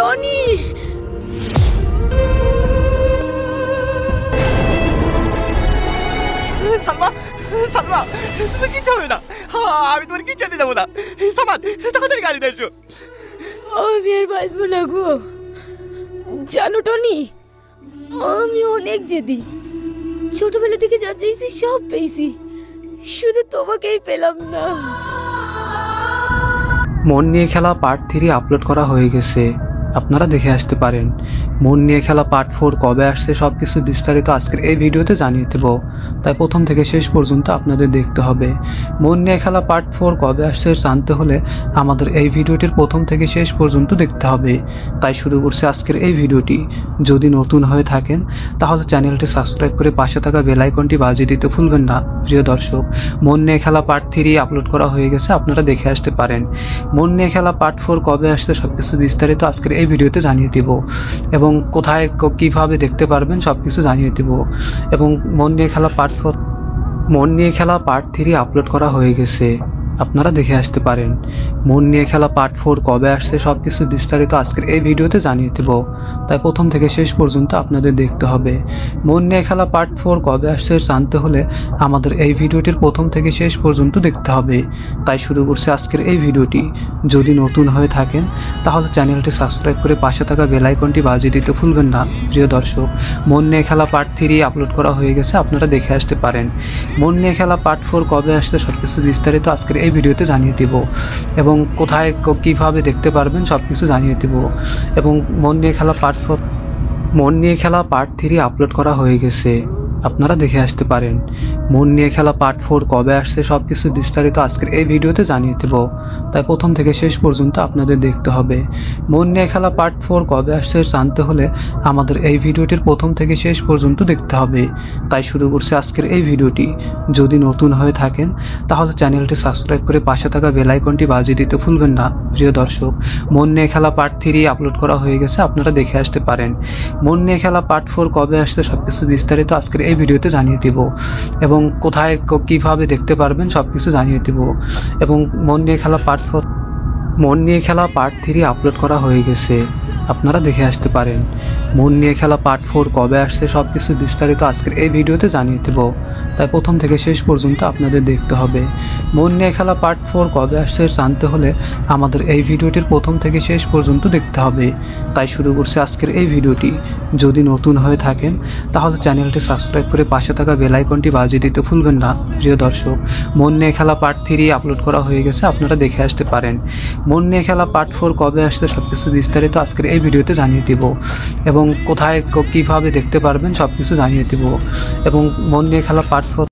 Tony Salma Salma তুমি কিচ্ছু হবে না, আমি তোমার কিচ্ছু দিতে যাবো না। সামান তাড়াতাড়ি গাড়ি এসো। আমি আর বাঁচবো না গো। জানো টনি, আমি অনেক জেদি, ছোটবেলা থেকে যা চেয়েছি সব পেয়েছি, শুধু তোমাকেই পেলাম না। মন নিয়ে খেলা পার্ট 3 আপলোড করা হয়ে গেছে, আপনারা দেখে আসতে পারেন। মন নিয়ে খেলা পার্ট 4 কবে আসছে সবকিছু বিস্তারিত আজকের এই ভিডিওতে জানিয়ে দেব, তাই প্রথম থেকে শেষ পর্যন্ত আপনাদের দেখতে হবে। মন নিয়ে খেলা পার্ট 4 কবে আসছে জানতে হলে আমাদের এই ভিডিওটির প্রথম থেকে শেষ পর্যন্ত দেখতে হবে। তাই শুরু করছে আজকের এই ভিডিওটি। যদি নতুন হয়ে থাকেন তাহলে চ্যানেলটি সাবস্ক্রাইব করে পাশে থাকা বেল আইকনটি বাজিয়ে দিতে ভুলবেন না। প্রিয় দর্শক, মন নিয়ে খেলা পার্ট 3 আপলোড করা হয়ে গেছে, আপনারা দেখে আসতে পারেন। মন নিয়ে খেলা পার্ট 4 কবে আসছে সবকিছু বিস্তারিত আজকের এই ভিডিওতে জানিয়ে দিব এবং কোথায় কিভাবে দেখতে পারবেন সবকিছু জানিয়ে দিব। এবং মন নিয়ে খেলা পার্ট 3 আপলোড করা হয়ে গেছে, আপনারা দেখে আসতে পারেন। মন নিয়ে খেলা পার্ট 4 কবে আসছে সবকিছু বিস্তারিত আজকের এই ভিডিওতে জানিয়ে দেব, তাই প্রথম থেকে শেষ পর্যন্ত আপনাদের দেখতে হবে। মন নিয়ে খেলা পার্ট 4 কবে আসছে জানতে হলে আমাদের এই ভিডিওটির প্রথম থেকে শেষ পর্যন্ত দেখতে হবে। তাই শুরু করছে আজকের এই ভিডিওটি। যদি নতুন হয়ে থাকেন তাহলে চ্যানেলটি সাবস্ক্রাইব করে পাশে থাকা বেল আইকনটি বাজিয়ে দিতে ভুলবেন না। প্রিয় দর্শক, মন নিয়ে খেলা পার্ট 3 আপলোড করা হয়ে গেছে, আপনারা দেখে আসতে পারেন। মন নিয়ে খেলা পার্ট 4 কবে আসছে সবকিছু বিস্তারিত আজকের এই ভিডিওতে জানিয়ে দিব এবং কোথায় কিভাবে দেখতে পারবেন সবকিছু জানিয়ে দিব। এবং মন নিয়ে খেলা পার্ট 3 আপলোড করা হয়ে গেছে, আপনারা দেখে আসতে পারেন। মন নিয়ে খেলা পার্ট 4 কবে আসছে সবকিছু বিস্তারিত আজকের এই ভিডিওতে জানিয়ে দেব, তাই প্রথম থেকে শেষ পর্যন্ত আপনাদের দেখতে হবে। মন নিয়ে খেলা পার্ট 4 কবে আসছে জানতে হলে আমাদের এই ভিডিওটির প্রথম থেকে শেষ পর্যন্ত দেখতে হবে। তাই শুরু করছে আজকের এই ভিডিওটি। যদি নতুন হয়ে থাকেন তাহলে চ্যানেলটি সাবস্ক্রাইব করে পাশে থাকা বেল আইকনটি বাজিয়ে দিতে ভুলবেন না। প্রিয় দর্শক, মন নিয়ে খেলা পার্ট 3 আপলোড করা হয়ে গেছে, আপনারা দেখে আসতে পারেন। মন নিয়ে খেলা পার্ট 4 কবে আসছে সবকিছু বিস্তারিত আজকের এই ভিডিওতে জানিয়ে দিব এবং কোথায় কিভাবে দেখতে পারবেন সবকিছু জানিয়ে দিব। এবং মন নিয়ে খেলা পার্ট 3 আপলোড করা হয়ে গেছে, আপনারা দেখে আসতে পারেন। মন নিয়ে খেলা পার্ট 4 কবে আসছে সবকিছু বিস্তারিত আজকের এই ভিডিওতে জানিয়ে দেব, তাই প্রথম থেকে শেষ পর্যন্ত আপনাদের দেখতে হবে। মন নিয়ে খেলা পার্ট 4 কবে আসছে জানতে হলে আমাদের এই ভিডিওটির প্রথম থেকে শেষ পর্যন্ত দেখতে হবে। তাই শুরু করছে আজকের এই ভিডিওটি। যদি নতুন হয়ে থাকেন তাহলে চ্যানেলটি সাবস্ক্রাইব করে পাশে থাকা বেল আইকনটি বাজিয়ে দিতে ভুলবেন না। প্রিয় দর্শক, মন নিয়ে খেলা পার্ট 3 আপলোড করা হয়ে গেছে, আপনারা দেখে আসতে পারেন। মন নিয়ে খেলা পার্ট 4 কবে আসছে সবকিছু বিস্তারিত আজকের এই ভিডিওতে জানিয়ে দিব এবং কোথায় কিভাবে দেখতে পারবেন সবকিছু জানিয়ে দিব। এবং মন নিয়ে খেলা পার্ট 4